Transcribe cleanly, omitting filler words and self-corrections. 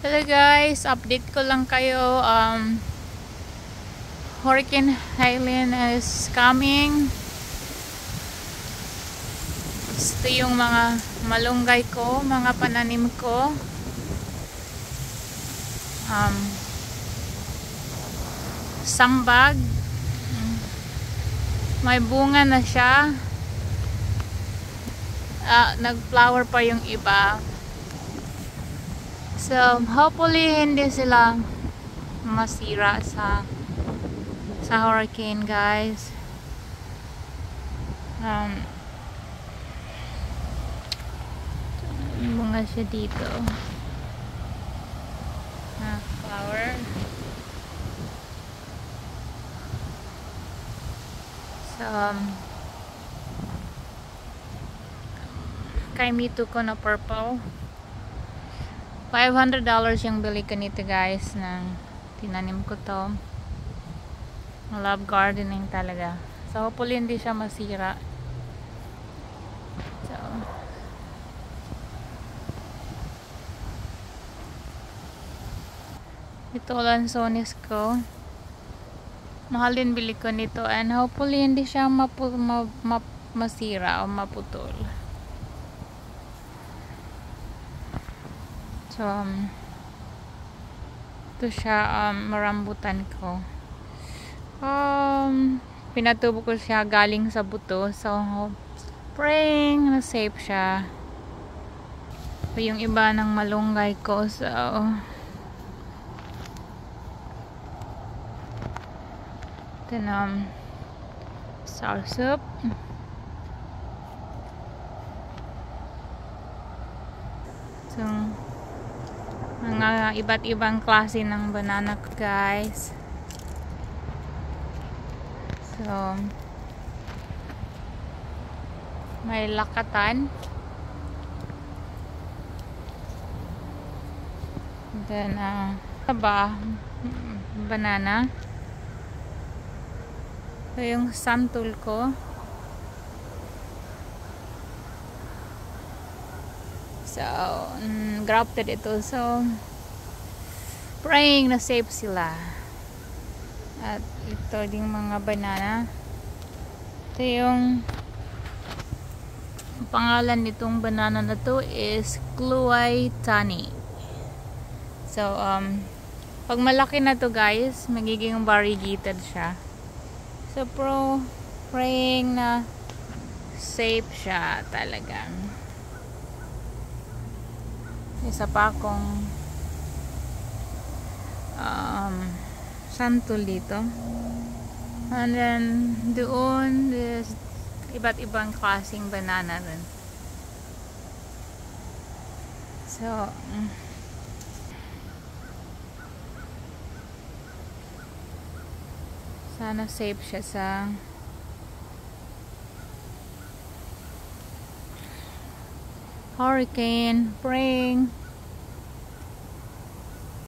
Hello guys, update ko lang kayo. Hurricane Helene is coming. Ito yung mga malunggay ko, mga pananim ko. Sambag. May bunga na siya. Nag-flower pa yung iba. So, hopefully hindi sila masira sa hurricane, guys. Bunga siya dito. Flower. So, kay Mito ko na purple. $500 yung bili ko nito, guys, ng tinanim ko to. Love gardening talaga. So hopefully hindi siya masira. So ito lansones ko. Mahal din bili ko nito, and hopefully hindi siya masira o maputol. So, ito siya, marambutan ko. Pinatubo ko siya galing sa buto. So, praying na safe siya. So, yung iba ng malunggay ko. So, ito na, sour soup. So, mga iba't ibang klase ng banana, guys. So, may lakatan. Then, banana. So, yung santul ko. So, grafted ito. So, praying na safe sila. At ito ding mga banana. Ito yung pangalan nitong banana na to is Kluay Tani. So, pag malaki na to, guys, magiging variegated siya. So, praying na safe siya talagang. Isa pa akong santul dito. And then doon is iba't ibang klaseng banana rin. So, sana safe siya sa hurricane. Praying